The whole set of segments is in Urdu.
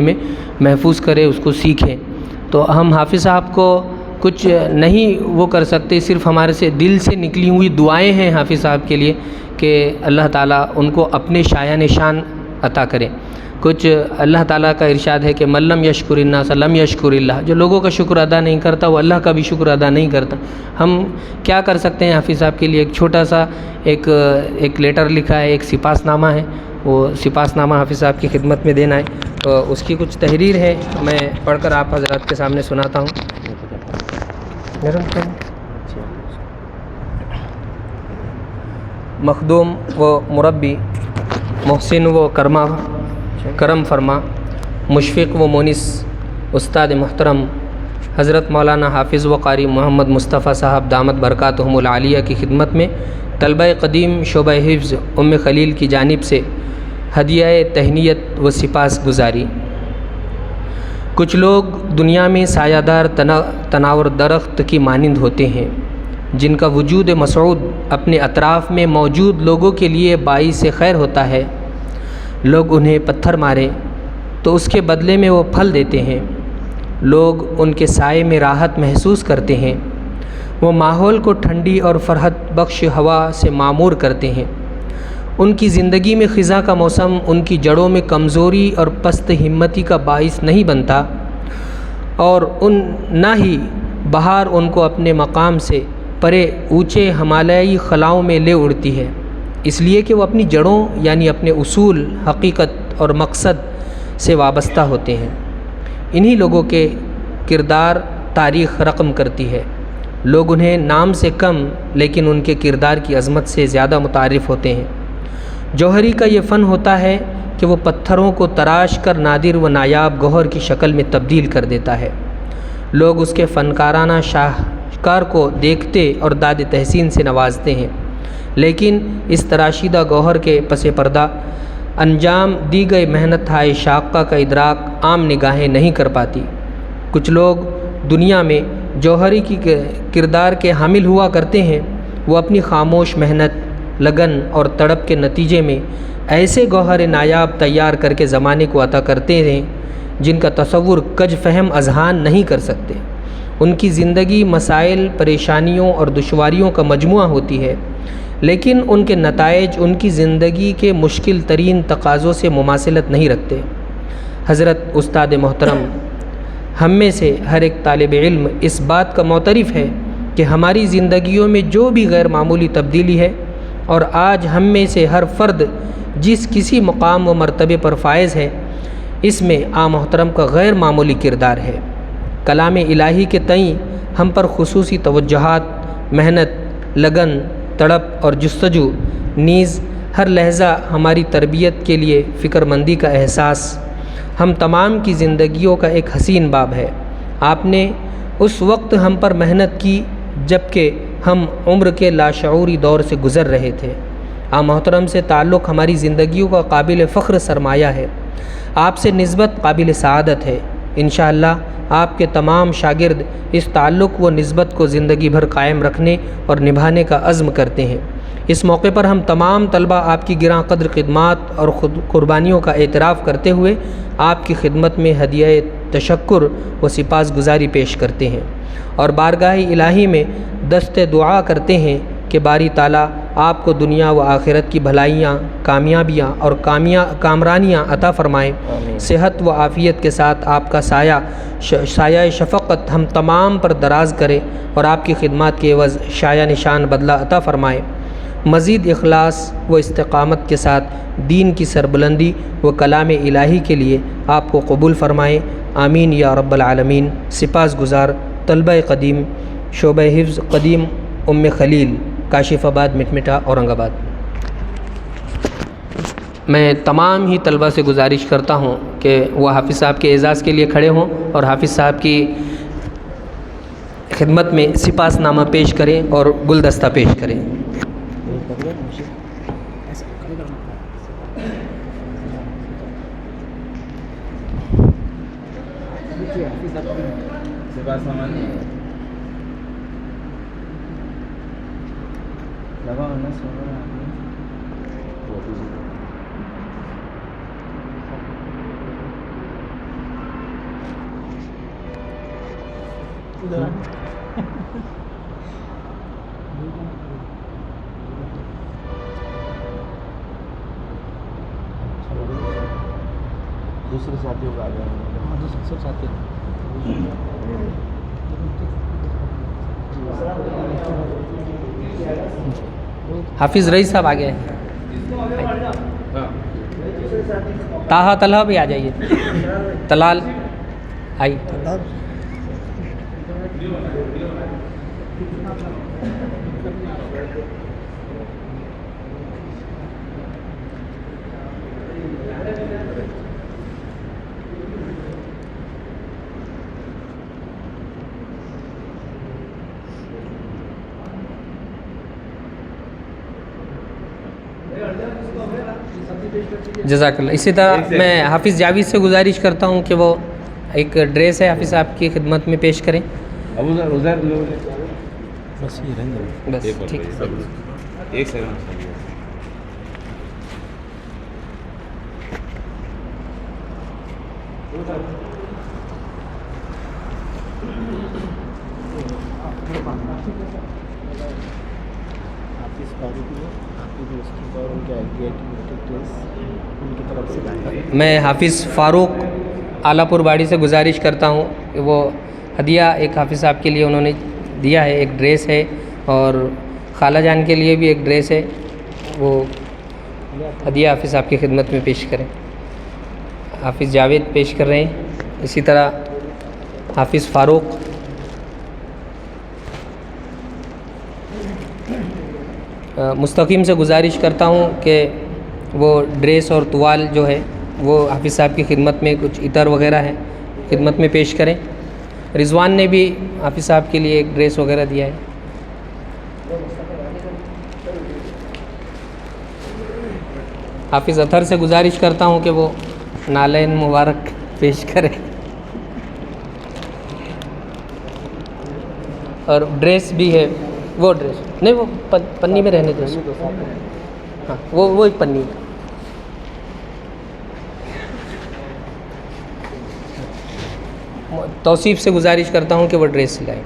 میں محفوظ کرے، اس کو سیکھیں۔ تو ہم حافظ صاحب کو کچھ نہیں وہ کر سکتے، صرف ہمارے سے دل سے نکلی ہوئی دعائیں ہیں حافظ صاحب کے لیے کہ اللہ تعالیٰ ان کو اپنے شایان شان عطا کرے۔ کچھ اللہ تعالیٰ کا ارشاد ہے کہ من لم یشکر الناس لم یشکر اللہ، جو لوگوں کا شکر ادا نہیں کرتا وہ اللہ کا بھی شکر ادا نہیں کرتا۔ ہم کیا کر سکتے ہیں حافظ صاحب کے لیے؟ ایک چھوٹا سا ایک لیٹر لکھا ہے، ایک سپاس نامہ ہے، وہ سپاس نامہ حافظ صاحب کی خدمت میں دینا ہے۔ تو اس کی کچھ تحریر ہے، میں پڑھ کر آپ حضرات کے سامنے سناتا ہوں۔ مخدوم و مربی، محسن و کرم فرما، مشفق و مونس، استاد محترم حضرت مولانا حافظ و قاری محمد مصطفیٰ صاحب دامت برکاتہم العالیہ کی خدمت میں طلبہ قدیم شعبہ حفظ ام خلیل کی جانب سے ہدیہ تہنیت و سپاس گزاری۔ کچھ لوگ دنیا میں سایہ دار تناور درخت کی مانند ہوتے ہیں جن کا وجود مسعود اپنے اطراف میں موجود لوگوں کے لیے باعث خیر ہوتا ہے۔ لوگ انہیں پتھر ماریں تو اس کے بدلے میں وہ پھل دیتے ہیں، لوگ ان کے سائے میں راحت محسوس کرتے ہیں، وہ ماحول کو ٹھنڈی اور فرحت بخش ہوا سے معمور کرتے ہیں۔ ان کی زندگی میں خزاں کا موسم ان کی جڑوں میں کمزوری اور پست ہمتی کا باعث نہیں بنتا، اور نہ ہی بہار ان کو اپنے مقام سے پرے اونچے ہمالیائی خلاؤں میں لے اڑتی ہے، اس لیے کہ وہ اپنی جڑوں یعنی اپنے اصول، حقیقت اور مقصد سے وابستہ ہوتے ہیں۔ انہی لوگوں کے کردار تاریخ رقم کرتی ہے۔ لوگ انہیں نام سے کم لیکن ان کے کردار کی عظمت سے زیادہ متعارف ہوتے ہیں۔ جوہری کا یہ فن ہوتا ہے کہ وہ پتھروں کو تراش کر نادر و نایاب گوہر کی شکل میں تبدیل کر دیتا ہے۔ لوگ اس کے فنکارانہ شاہکار کو دیکھتے اور داد تحسین سے نوازتے ہیں، لیکن اس تراشیدہ گوہر کے پس پردہ انجام دی گئی محنت ہائے شاقہ کا ادراک عام نگاہیں نہیں کر پاتی۔ کچھ لوگ دنیا میں جوہری کی کردار کے حامل ہوا کرتے ہیں، وہ اپنی خاموش محنت، لگن اور تڑپ کے نتیجے میں ایسے گوہر نایاب تیار کر کے زمانے کو عطا کرتے ہیں جن کا تصور کج فہم اذہان نہیں کر سکتے۔ ان کی زندگی مسائل، پریشانیوں اور دشواریوں کا مجموعہ ہوتی ہے، لیکن ان کے نتائج ان کی زندگی کے مشکل ترین تقاضوں سے مماثلت نہیں رکھتے۔ حضرت استاد محترم، ہم میں سے ہر ایک طالب علم اس بات کا معترف ہے کہ ہماری زندگیوں میں جو بھی غیر معمولی تبدیلی ہے اور آج ہم میں سے ہر فرد جس کسی مقام و مرتبے پر فائز ہے، اس میں آن محترم کا غیر معمولی کردار ہے۔ کلام الہی کے تئیں ہم پر خصوصی توجہات، محنت، لگن، تڑپ اور جستجو، نیز ہر لحظہ ہماری تربیت کے لیے فکر مندی کا احساس ہم تمام کی زندگیوں کا ایک حسین باب ہے۔ آپ نے اس وقت ہم پر محنت کی جب کہ ہم عمر کے لاشعوری دور سے گزر رہے تھے۔ آن محترم سے تعلق ہماری زندگیوں کا قابل فخر سرمایہ ہے، آپ سے نسبت قابل سعادت ہے۔ انشاءاللہ آپ کے تمام شاگرد اس تعلق و نسبت کو زندگی بھر قائم رکھنے اور نبھانے کا عزم کرتے ہیں۔ اس موقع پر ہم تمام طلبہ آپ کی گراں قدر خدمات اور قربانیوں کا اعتراف کرتے ہوئے آپ کی خدمت میں ہدیہ تشکر و سپاس گزاری پیش کرتے ہیں اور بارگاہ الہی میں دست دعا کرتے ہیں کہ باری تعالیٰ آپ کو دنیا و آخرت کی بھلائیاں، کامیابیاں اور کامرانیاں عطا فرمائیں۔ صحت و عافیت کے ساتھ آپ کا سایہ شفقت ہم تمام پر دراز کرے اور آپ کی خدمات کے عوض شایہ نشان بدلہ عطا فرمائے۔ مزید اخلاص و استقامت کے ساتھ دین کی سربلندی و کلام الہی کے لیے آپ کو قبول فرمائے، آمین یا رب العالمین۔ سپاس گزار طلبہ قدیم شعبہ حفظ قدیم ام خلیل، کاشف آباد، مٹمٹا، اورنگ آباد۔ میں تمام ہی طلبہ سے گزارش کرتا ہوں کہ وہ حافظ صاحب کے اعزاز کے لیے کھڑے ہوں اور حافظ صاحب کی خدمت میں سپاس نامہ پیش کریں اور گلدستہ پیش کریں۔ دوسرے ساتھیوں کا آ جائیں گے. دوسرے ساتھی حافظ رئیس صاحب آگے ہیں. طاہا طلحہ بھی آ جائیے. طلال آئی. جزاک اللہ. اسی طرح میں حافظ جاوید سے گزارش کرتا ہوں کہ وہ ایک ڈریس ہے حافظ صاحب کی خدمت میں پیش کریں. بس یہ رہیں گے. بس ٹھیک ہے. ایک سیکنڈ. میں حافظ فاروق آلہ پور باڑی سے گزارش کرتا ہوں کہ وہ ہدیہ ایک حافظ صاحب کے لیے انہوں نے دیا ہے. ایک ڈریس ہے اور خالہ جان کے لیے بھی ایک ڈریس ہے. وہ ہدیہ حافظ صاحب کی خدمت میں پیش کریں. حافظ جاوید پیش کر رہے ہیں. اسی طرح حافظ فاروق. مستقیم سے گزارش کرتا ہوں کہ وہ ڈریس اور توال جو ہے وہ حافظ صاحب کی خدمت میں کچھ عطر وغیرہ ہے خدمت میں پیش کریں. رضوان نے بھی حافظ صاحب کے لیے ایک ڈریس وغیرہ دیا ہے. حافظ اطہر سے گزارش کرتا ہوں کہ وہ نالین مبارک پیش کریں. اور ڈریس بھی ہے. وہ ڈریس نہیں وہ پنی میں رہنے دو. ہاں وہ ایک پنی. توصیف سے گزارش کرتا ہوں کہ وہ ڈریس سلائیں.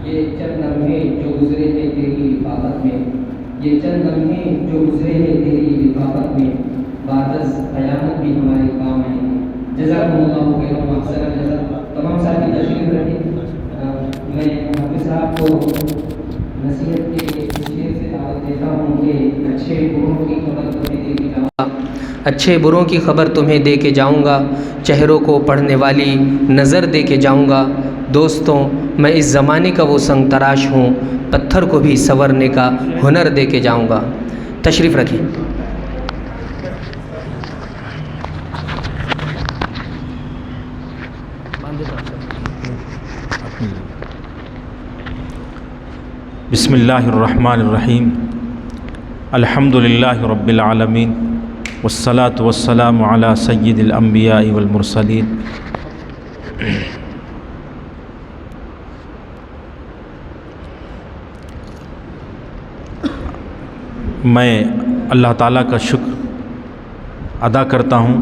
یہ چند لمحے جو گزرے ہیں تیری رفاقت میں. یہ چند لمحے جو گزرے ہیں تیری رفاقت میں. بعد از قیامت بھی ہمارے کام ہیں. جزاکم اللہ خیر و احسن الجزا. تمام ساتھی تشریف رکھیں. میں حافظ صاحب کو نصیحت کے لیے اس شعر سے دعوت دیتا ہوں کہ اچھے بروں کی خبر تمہیں دے کے جاؤں گا. اچھے بروں کی خبر تمہیں دے کے جاؤں گا. چہروں کو پڑھنے والی نظر دے کے جاؤں گا. دوستوں میں اس زمانے کا وہ سنگ تراش ہوں. پتھر کو بھی سنورنے کا ہنر دے کے جاؤں گا. تشریف رکھیں. بسم اللہ الرحمن الرحیم. الحمد للہ رب العالمین والصلاة والسلام علی سید الانبیاء والمرسلین. میں اللہ تعالیٰ کا شکر ادا کرتا ہوں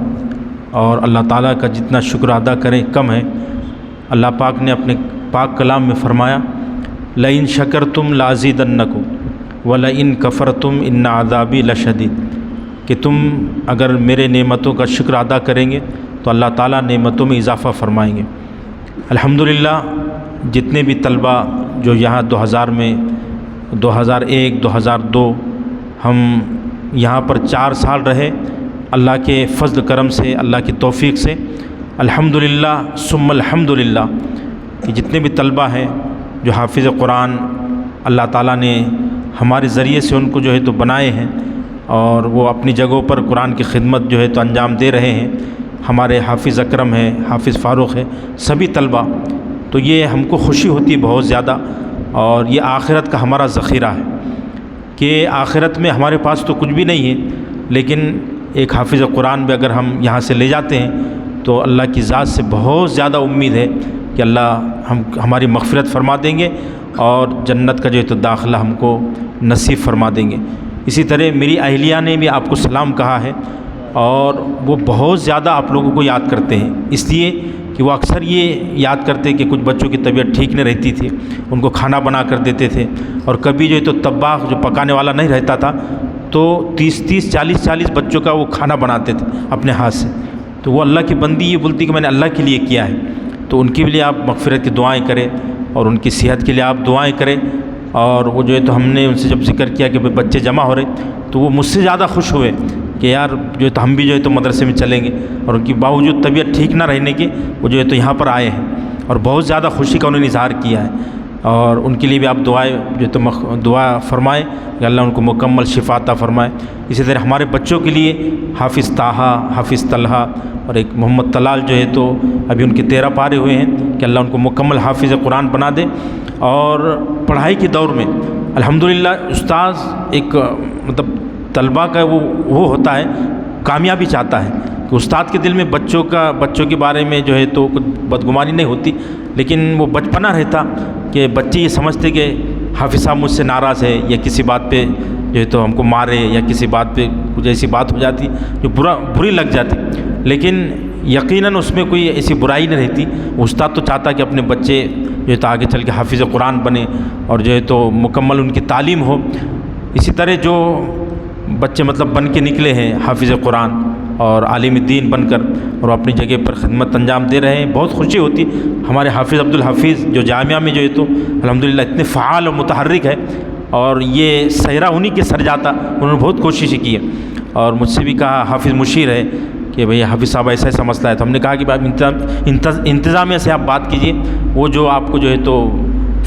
اور اللہ تعالیٰ کا جتنا شکر ادا کریں کم ہے. اللہ پاک نے اپنے پاک کلام میں فرمایا لئن شکرتم لازیدنکم ولئن کفرتم ان عذابی لشدید، کہ تم اگر میرے نعمتوں کا شکر ادا کریں گے تو اللہ تعالیٰ نعمتوں میں اضافہ فرمائیں گے. الحمدللہ جتنے بھی طلبہ جو یہاں 2000 میں 2001 2002 ہم یہاں پر 4 سال رہے، اللہ کے فضل کرم سے اللہ کی توفیق سے الحمدللہ ثم الحمدللہ کہ جتنے بھی طلبہ ہیں جو حافظ قرآن اللہ تعالیٰ نے ہمارے ذریعے سے ان کو جو ہے تو بنائے ہیں اور وہ اپنی جگہوں پر قرآن کی خدمت جو ہے تو انجام دے رہے ہیں. ہمارے حافظ اکرم ہے، حافظ فاروق ہے، سبھی طلبہ. تو یہ ہم کو خوشی ہوتی ہے بہت زیادہ اور یہ آخرت کا ہمارا ذخیرہ ہے. کہ آخرت میں ہمارے پاس تو کچھ بھی نہیں ہے، لیکن ایک حافظ قرآن بھی اگر ہم یہاں سے لے جاتے ہیں تو اللہ کی ذات سے بہت زیادہ امید ہے کہ اللہ ہماری مغفرت فرما دیں گے اور جنت کا جو ہے تو داخلہ ہم کو نصیب فرما دیں گے۔ اسی طرح میری اہلیہ نے بھی آپ کو سلام کہا ہے، اور وہ بہت زیادہ آپ لوگوں کو یاد کرتے ہیں، اس لیے کہ وہ اکثر یہ یاد کرتے کہ کچھ بچوں کی طبیعت ٹھیک نہیں رہتی تھی، ان کو کھانا بنا کر دیتے تھے، اور کبھی جو ہے تو طباخ جو پکانے والا نہیں رہتا تھا تو 30 40 بچوں کا وہ کھانا بناتے تھے اپنے ہاتھ سے۔ تو وہ اللہ کی بندی یہ بولتی کہ میں نے اللہ کے لیے کیا ہے، تو ان کے لیے آپ مغفرت کی دعائیں کریں اور ان کی صحت کے لیے آپ دعائیں کریں۔ اور وہ جو ہے تو ہم نے ان سے جب ذکر کیا کہ بچے جمع ہو رہے تو وہ مجھ سے زیادہ خوش ہوئے کہ یار جو ہے تو ہم بھی جو ہے تو مدرسے میں چلیں گے، اور ان کی باوجود طبیعت ٹھیک نہ رہنے کی وہ جو ہے تو یہاں پر آئے ہیں، اور بہت زیادہ خوشی کا انہوں نے اظہار کیا ہے۔ اور ان کے لیے بھی آپ دعائیں جو ہے تو دعا فرمائیں کہ اللہ ان کو مکمل شفا عطا فرمائے۔ اسی طرح ہمارے بچوں کے لیے حافظ طٰہٰ، حافظ طلحہ اور ایک محمد طلال جو ہے تو ابھی ان کے 13 پارے ہوئے ہیں کہ اللہ ان کو مکمل حافظ قرآن بنا دے۔ اور پڑھائی کے دور میں الحمدللہ استاذ ایک مطلب طلباء کا وہ ہوتا ہے، کامیابی چاہتا ہے کہ استاد کے دل میں بچوں کے بارے میں جو ہے تو کچھ بدگمانی نہیں ہوتی، لیکن وہ بچپنا رہتا کہ بچے یہ سمجھتے کہ حافظ صاحب مجھ سے ناراض ہے، یا کسی بات پہ جو ہے تو ہم کو مارے، یا کسی بات پہ کچھ ایسی بات ہو جاتی جو بری لگ جاتی، لیکن یقیناً اس میں کوئی ایسی برائی نہیں رہتی۔ استاد تو چاہتا کہ اپنے بچے جو ہے تو آگے چل کے حافظ قرآن بنے اور جو ہے تو مکمل ان کی تعلیم ہو۔ اسی طرح جو بچے مطلب بن کے نکلے ہیں حافظ قرآن اور عالم دین بن کر، اور اپنی جگہ پر خدمت انجام دے رہے ہیں، بہت خوشی ہوتی۔ ہمارے حافظ عبدالحفیظ جو جامعہ میں جو ہے تو الحمدللہ اتنے فعال اور متحرک ہے، اور یہ صحرا انہی کے سر جاتا، انہوں نے بہت کوشش کی ہے۔ اور مجھ سے بھی کہا حافظ مشیر ہے کہ بھئی حافظ صاحب ایسا ایسا مسئلہ ہے، تو ہم نے کہا کہ انتظامیہ سے آپ بات کیجئے، وہ جو آپ کو جو ہے تو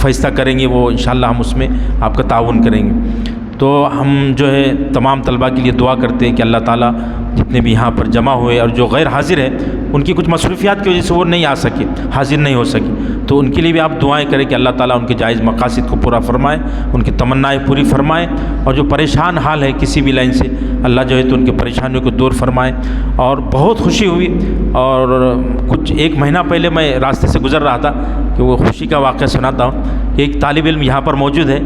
فیصلہ کریں گے وہ انشاءاللہ ہم اس میں آپ کا تعاون کریں گے۔ تو ہم جو ہے تمام طلباء کے لیے دعا کرتے ہیں کہ اللہ تعالیٰ جتنے بھی یہاں پر جمع ہوئے اور جو غیر حاضر ہیں ان کی کچھ مصروفیات کی وجہ سے وہ نہیں آ سکے، حاضر نہیں ہو سکے، تو ان کے لیے بھی آپ دعائیں کریں کہ اللہ تعالیٰ ان کے جائز مقاصد کو پورا فرمائے، ان کی تمنائیں پوری فرمائے، اور جو پریشان حال ہے کسی بھی لائن سے اللہ جو ہے تو ان کی پریشانیوں کو دور فرمائے۔ اور بہت خوشی ہوئی، اور کچھ 1 مہینہ پہلے میں راستے سے گزر رہا تھا کہ وہ خوشی کا واقعہ سناتا ہوں کہ ایک طالب علم یہاں پر موجود ہے،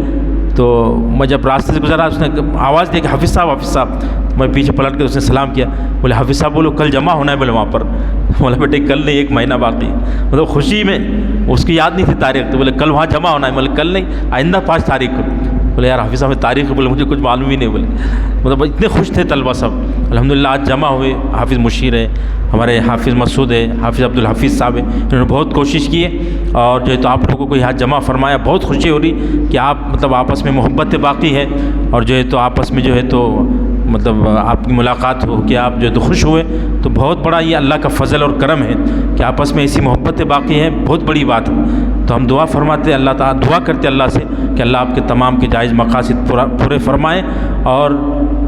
تو میں جب راستے سے گزرا اس نے آواز دی کہ حافظ صاحب، میں پیچھے پلٹ کے اس نے سلام کیا، بولے حافظ صاحب بولو کل جمع ہونا ہے، بولے وہاں پر، بولے بیٹے کل نہیں 1 مہینہ باقی، مطلب خوشی میں اس کی یاد نہیں تھی تاریخ، تو بولے کل وہاں جمع ہونا ہے، بولے کل نہیں آئندہ 5 تاریخ کو، بولے یار حافظ صاحب تاریخ، بولے مجھے کچھ معلوم ہی نہیں، بولے مطلب اتنے خوش تھے طلبہ سب۔ الحمدللہ آج جمع ہوئے، حافظ مشیر ہے، ہمارے حافظ مسعود ہے، حافظ عبدالحفیظ صاحب ہے، انہوں نے بہت کوشش کی ہے، اور جو ہے تو آپ لوگوں کو یہاں جمع فرمایا، بہت خوشی ہو رہی کہ آپ مطلب آپس میں محبت باقی ہے، اور جو ہے تو آپس میں جو ہے تو مطلب آپ کی ملاقات ہو کہ آپ جو ہے تو خوش ہوئے، تو بہت بڑا یہ اللہ کا فضل اور کرم ہے کہ آپس میں ایسی محبت باقی ہے، بہت بڑی بات ہے۔ تو ہم دعا فرماتے اللہ تعالیٰ، دعا کرتے اللہ سے کہ اللہ آپ کے تمام کے جائز مقاصد پورے فرمائے، اور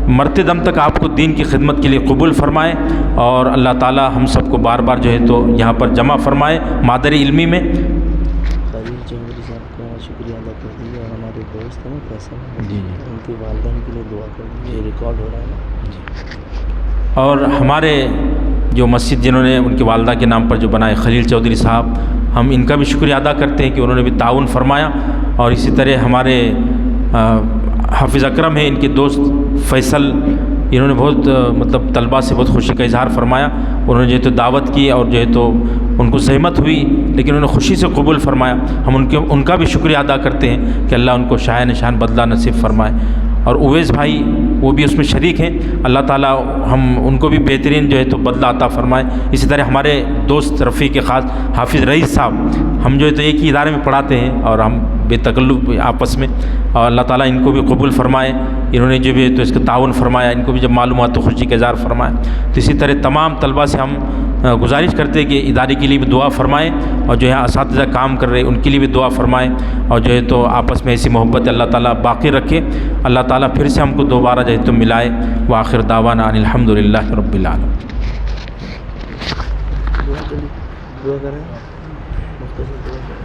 مرتے دم تک آپ کو دین کی خدمت کے لیے قبول فرمائے، اور اللہ تعالیٰ ہم سب کو بار بار جو ہے تو یہاں پر جمع فرمائے مادری علمی میں۔ خلیل چودھری صاحب کا شکریہ ادا کر دیجیے، اور ہمارے دوست ہیں فیصل جی ان کے والدین کے لیے دعا کر دیجیے، ریکارڈ ہو رہا ہے نا۔ اور ہمارے جو مسجد جنہوں نے ان کی والدہ کے نام پر جو بنائے خلیل چودھری صاحب، ہم ان کا بھی شکریہ ادا کرتے ہیں کہ انہوں نے بھی تعاون فرمایا۔ اور اسی طرح ہمارے حافظ اکرم ہیں، ان کے دوست فیصل، انہوں نے بہت مطلب طلباء سے بہت خوشی کا اظہار فرمایا، انہوں نے جو ہے تو دعوت کی، اور جو ہے تو ان کو زحمت ہوئی لیکن انہوں نے خوشی سے قبول فرمایا، ہم ان کا بھی شکریہ ادا کرتے ہیں کہ اللہ ان کو شایع نشان بدلہ نصیب فرمائے۔ اور اویس بھائی وہ بھی اس میں شریک ہیں، اللہ تعالیٰ ہم ان کو بھی بہترین جو ہے تو بدلہ عطا فرمائے۔ اسی طرح ہمارے دوست رفیق خاص حافظ رئیس صاحب، ہم جو ہے تو ایک ہی ادارے میں پڑھاتے ہیں اور ہم بے تکلف آپس میں، اور اللہ تعالیٰ ان کو بھی قبول فرمائے، انہوں نے جو بھی ہے تو اس کا تعاون فرمایا، ان کو بھی جب معلومات تو خوشی کا اظہار فرمایا۔ تو اسی طرح تمام طلباء سے ہم گزارش کرتے ہیں کہ ادارے کے لیے بھی دعا فرمائیں، اور جو ہے اساتذہ کام کر رہے ہیں ان کے لیے بھی دعا فرمائیں، اور جو ہے تو آپس میں ایسی محبت اللہ تعالیٰ باقی رکھے، اللہ تعالیٰ پھر سے ہم کو دوبارہ جو ہے تو ملائے۔ وآخر دعوانا ان الحمدللہ رب العالمین۔ دعا کریں، مختصر دعا کریں۔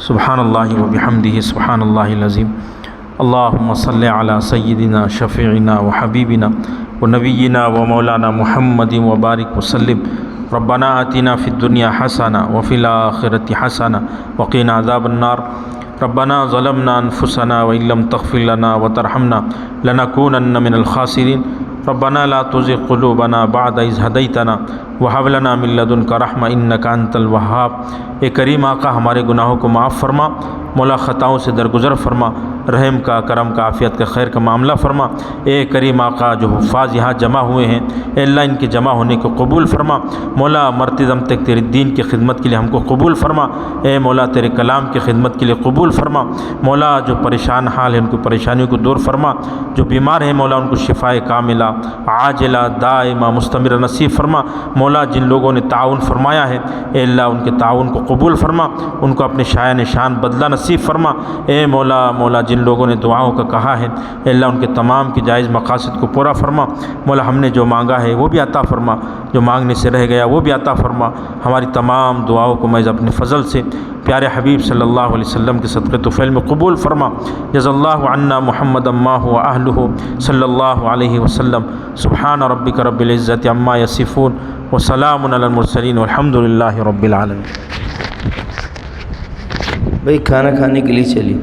سبحان اللہ و بحمدہ سبحان اللہ العظیم اللہم صلی علی سیدنا شفیعنا و حبیبنا و نبینا و مولانا محمد و بارک وسلم ربنا آتنا فی الدنیا حسنہ وفی الآخرۃ حسنہ وقنا عذاب النار ربنا ظلمنا انفسنا وان لم تغفر لنا وترحمنا لنکونن من الخاسرین ربنا لا تزغ قلوبنا بعد اذ ہدیتنا وہب لنا من لدنک رحمہ انک انت الوہاب۔ اے کریم آقا ہمارے گناہوں کو معاف فرما، مولا خطاؤں سے درگزر فرما، رحم کا، کرم کا، عافیت کا، خیر کا معاملہ فرما۔ اے کریم آقا جو حفاظ یہاں جمع ہوئے ہیں، اے اللہ ان کے جمع ہونے کو قبول فرما، مولا مرتے دم تک تیرے دین کی خدمت کے لیے ہم کو قبول فرما، اے مولا تیرے کلام کی خدمت کے لیے قبول فرما، مولا جو پریشان حال ہیں ان کی پریشانیوں کو دور فرما، جو بیمار ہیں مولا ان کو شفائے کاملہ عاجلہ دائمہ مستمرہ نصیب فرما، مولا جن لوگوں نے تعاون فرمایا ہے اے اللہ ان کے تعاون کو قبول فرما، ان کو اپنے شایان شان بدلہ نصیب فرما، اے مولا جن لوگوں نے دعاؤں کا کہا ہے اے اللہ ان کے تمام کے جائز مقاصد کو پورا فرما، مولا ہم نے جو مانگا ہے وہ بھی عطا فرما، جو مانگنے سے رہ گیا وہ بھی عطا فرما، ہماری تمام دعاؤں کو محض اپنے فضل سے پیارے حبیب صلی اللہ علیہ وسلم کے صدقے طفیل میں قبول فرما۔ جزا اللہ عنا محمد ما هو اہلہ صلی اللہ علیہ وسلم۔ سبحان ربک رب العزت عما یصفون وسلام علی المرسلین والحمد للہ رب العالمین۔ بھائی کھانا کھانے کے لیے چلیے۔